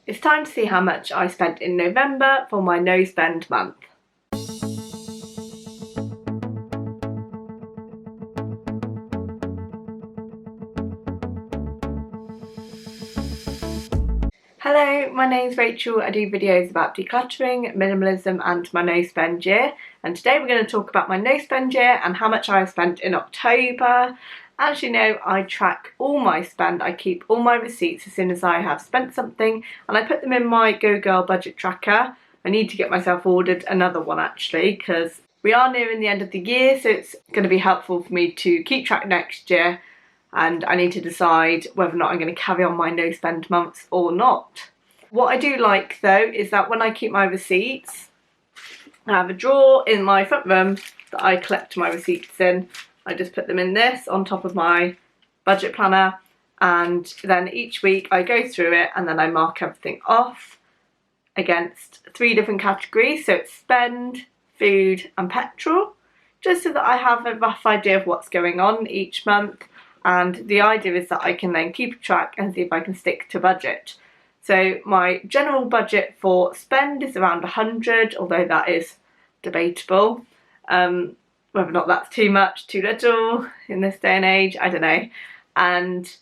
It's time to see how much I spent in November for my no spend month. Hello, my name's Rachel. I do videos about decluttering, minimalism and my no spend year, and today we're going to talk about my no spend year and how much I spent in October. As you know, I track all my spend. I keep all my receipts as soon as I have spent something and I put them in my Go Girl budget tracker. I need to get myself ordered another one actually, because we are nearing the end of the year, so it's going to be helpful for me to keep track next year. And I need to decide whether or not I'm going to carry on my no spend months or not. What I do like though is that when I keep my receipts, I have a drawer in my front room that I collect my receipts in. I just put them in this on top of my budget planner, and then each week I go through it and then I mark everything off against 3 different categories. So it's spend, food and petrol, just so that I have a rough idea of what's going on each month. And the idea is that I can then keep track and see if I can stick to budget. So my general budget for spend is around 100, although that is debatable. Whether or not that's too much, too little in this day and age, I don't know. And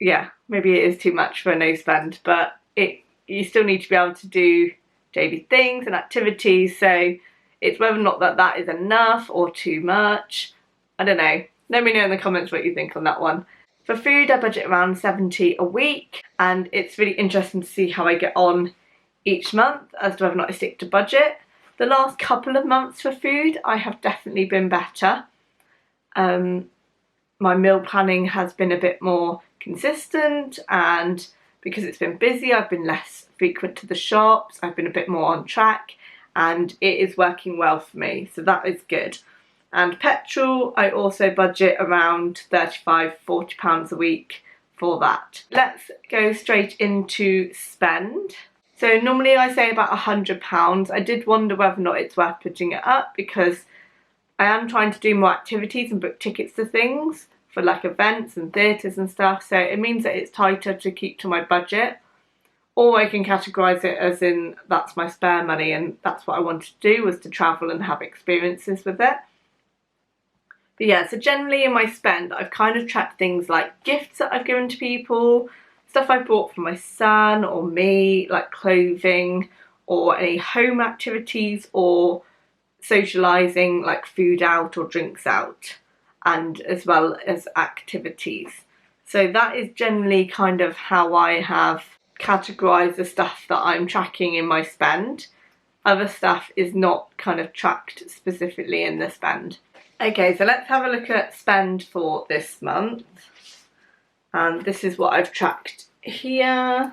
yeah, maybe it is too much for a no spend, but you still need to be able to do daily things and activities. So it's whether or not that is enough or too much. I don't know. Let me know in the comments what you think on that one. For food, I budget around 70 a week, and it's really interesting to see how I get on each month as to whether or not I stick to budget. The last couple of months for food, I have definitely been better. My meal planning has been a bit more consistent, and because it's been busy, I've been less frequent to the shops. I've been a bit more on track, and it is working well for me, so that is good. And petrol, I also budget around £35–40 a week for that. Let's go straight into spend. So normally I say about £100. I did wonder whether or not it's worth putting it up, because I am trying to do more activities and book tickets to things for like events and theatres and stuff, so it means that it's tighter to keep to my budget. Or I can categorise it as in that's my spare money, and that's what I wanted to do, was to travel and have experiences with it. But yeah, so generally in my spend, I've kind of tracked things like gifts that I've given to people, stuff I bought for my son or me, like clothing, or any home activities, or socialising, like food out or drinks out, and as well as activities. So that is generally kind of how I have categorised the stuff that I'm tracking in my spend. Other stuff is not kind of tracked specifically in the spend. Okay, so let's have a look at spend for this month. And this is what I've tracked here.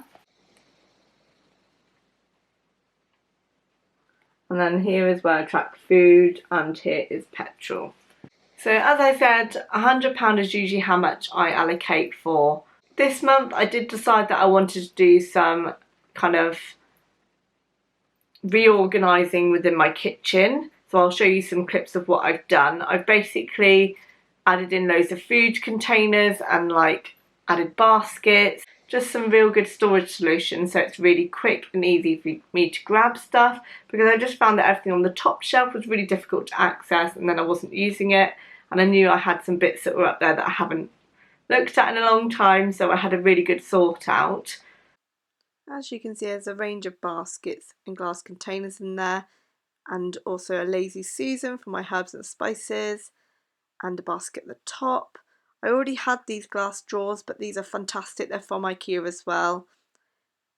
And then here is where I track food, and here is petrol. So as I said, £100 is usually how much I allocate for. This month I did decide that I wanted to do some kind of reorganising within my kitchen. So I'll show you some clips of what I've done. I've basically added in loads of food containers and like added baskets, just some real good storage solutions, so it's really quick and easy for me to grab stuff, because I just found that everything on the top shelf was really difficult to access, and then I wasn't using it, and I knew I had some bits that were up there that I haven't looked at in a long time, so I had a really good sort out. As you can see, there's a range of baskets and glass containers in there, and also a Lazy Susan for my herbs and spices, and a basket at the top. I already had these glass drawers, but these are fantastic. They're from IKEA as well.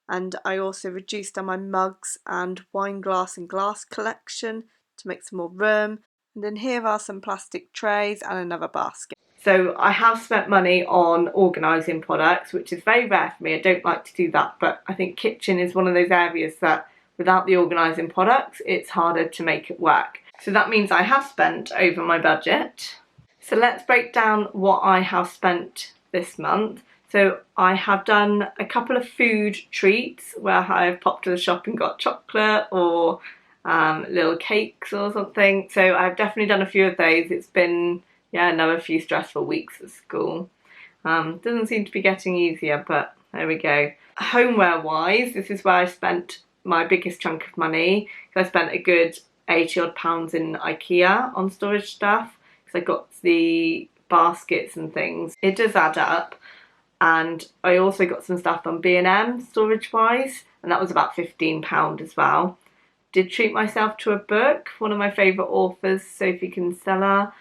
And I also reduced down my mugs and wine glass and glass collection to make some more room. And then here are some plastic trays and another basket. So I have spent money on organising products, which is very rare for me. I don't like to do that, but I think kitchen is one of those areas that without the organising products, it's harder to make it work. So that means I have spent over my budget. So let's break down what I have spent this month. So I have done a couple of food treats where I've popped to the shop and got chocolate or little cakes or something. So I've definitely done a few of those. It's been, yeah, another few stressful weeks at school. Doesn't seem to be getting easier, but There we go. Homeware wise, this is where I spent my biggest chunk of money. I spent a good £80 odd in IKEA on storage stuff because I got the baskets and things. It does add up. And I also got some stuff on B&M storage wise, and that was about £15 as well. Did treat myself to a book. One of my favourite authors, Sophie Kinsella,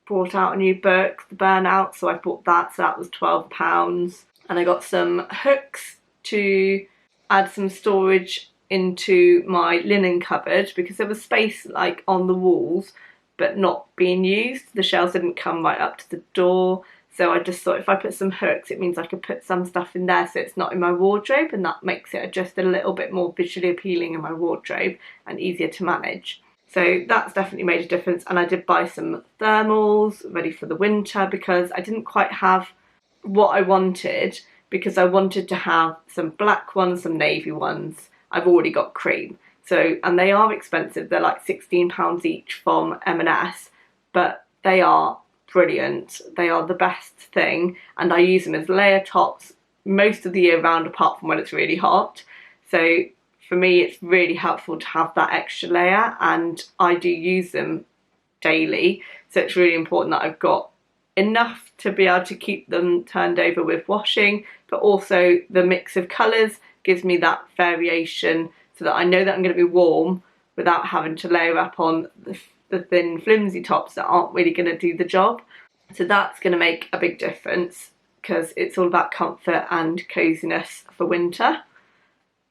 brought out a new book, The Burnout, so I bought that, so that was £12. And I got some hooks to add some storage into my linen cupboard because there was space like on the walls but not being used. The shelves didn't come right up to the door, so I just thought if I put some hooks it means I could put some stuff in there so it's not in my wardrobe, and that makes it just a little bit more visually appealing in my wardrobe and easier to manage. So that's definitely made a difference. And I did buy some thermals ready for the winter because I didn't quite have what I wanted, because I wanted to have some black ones, some navy ones. I've already got cream. So, and they are expensive. They're like £16 each from M&S, but they are brilliant. They are the best thing, and I use them as layer tops most of the year round apart from when it's really hot. So for me it's really helpful to have that extra layer, and I do use them daily, so it's really important that I've got enough to be able to keep them turned over with washing, but also the mix of colours gives me that variation so that I know that I'm going to be warm without having to layer up on the thin flimsy tops that aren't really going to do the job. So that's going to make a big difference because it's all about comfort and coziness for winter.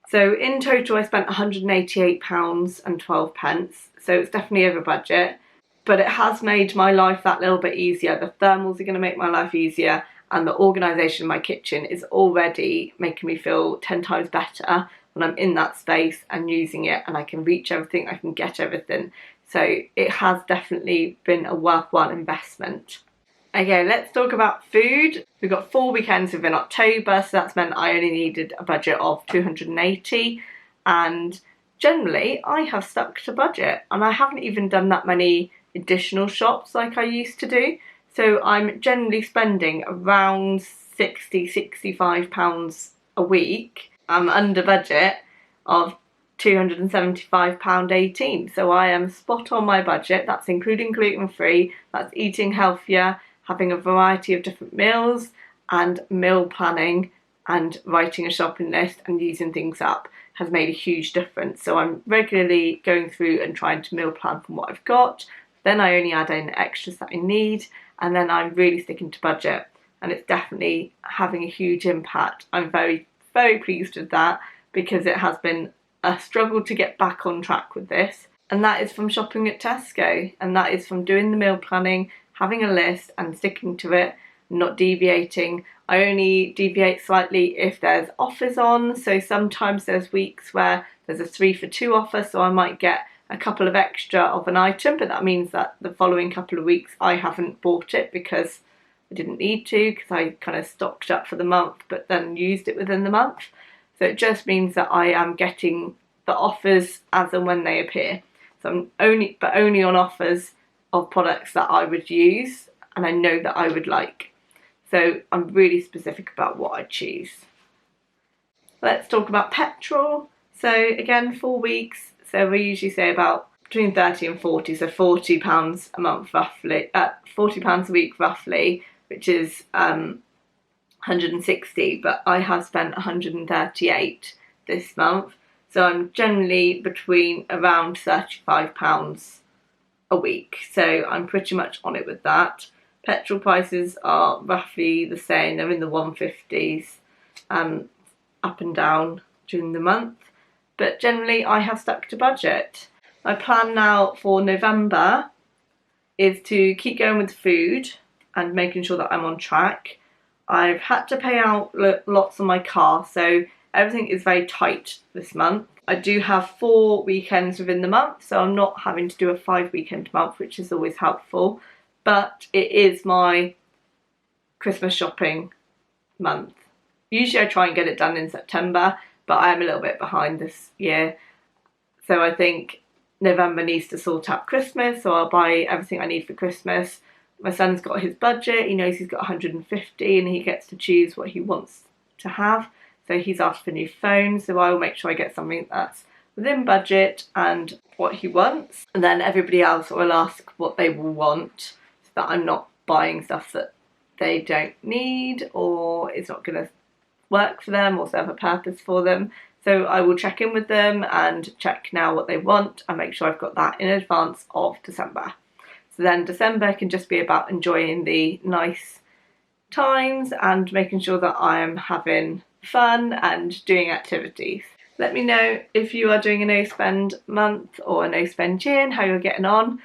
So in total I spent £188 and 12 pence, so it's definitely over budget, but it has made my life that little bit easier. The thermals are going to make my life easier, and the organisation in my kitchen is already making me feel 10 times better when I'm in that space and using it, and I can reach everything, I can get everything. So it has definitely been a worthwhile investment. Okay, let's talk about food. We've got 4 weekends within October, so that's meant I only needed a budget of £280, and generally I have stuck to budget, and I haven't even done that many additional shops like I used to do. So I'm generally spending around £60–65 a week. I'm under budget of £275.18, so I am spot on my budget. That's including gluten-free, that's eating healthier, having a variety of different meals, and meal planning and writing a shopping list and using things up has made a huge difference. So I'm regularly going through and trying to meal plan from what I've got, then I only add in extras that I need, and then I'm really sticking to budget, and it's definitely having a huge impact. I'm very, very pleased with that because it has been a struggle to get back on track with this, and that is from shopping at Tesco, and that is from doing the meal planning, having a list and sticking to it, not deviating. I only deviate slightly if there's offers on, so sometimes there's weeks where there's a 3 for 2 offer, so I might get a couple of extra of an item, but that means that the following couple of weeks I haven't bought it because I didn't need to, because I kind of stocked up for the month but then used it within the month. So it just means that I am getting the offers as and when they appear. So I'm only on offers of products that I would use and I know that I would like. So I'm really specific about what I choose. Let's talk about petrol. So again, 4 weeks. So we usually say about between 30 and 40, so £40 a month roughly, £40 a week roughly, which is 160, but I have spent 138 this month. So I'm generally between around £35 a week. So I'm pretty much on it with that. Petrol prices are roughly the same. They're in the 150s, up and down during the month. But generally I have stuck to budget. My plan now for November is to keep going with food and making sure that I'm on track. I've had to pay out lots on my car, so everything is very tight this month. I do have 4 weekends within the month, so I'm not having to do a 5-weekend month, which is always helpful. But it is my Christmas shopping month. Usually I try and get it done in September, but I am a little bit behind this year. So I think November needs to sort out Christmas, so I'll buy everything I need for Christmas. My son's got his budget, he knows he's got 150 and he gets to choose what he wants to have. So he's asked for a new phone, so I will make sure I get something that's within budget and what he wants. And then everybody else will ask what they will want, so that I'm not buying stuff that they don't need or it's not going to work for them or serve a purpose for them. So I will check in with them and check now what they want and make sure I've got that in advance of December. So then December can just be about enjoying the nice times and making sure that I am having fun and doing activities. Let me know if you are doing a no spend month or a no spend year and how you're getting on.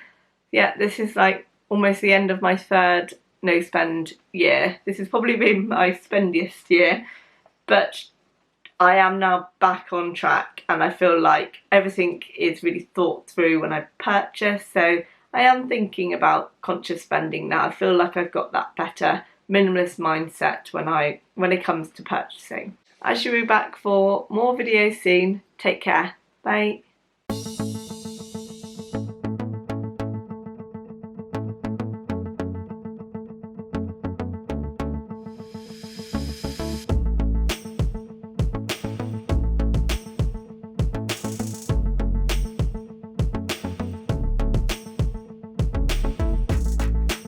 Yeah, this is like almost the end of my third no spend year. This has probably been my spendiest year, but I am now back on track and I feel like everything is really thought through when I purchase. So I am thinking about conscious spending now. I feel like I've got that better minimalist mindset when it comes to purchasing. I shall be back for more videos soon. Take care. Bye.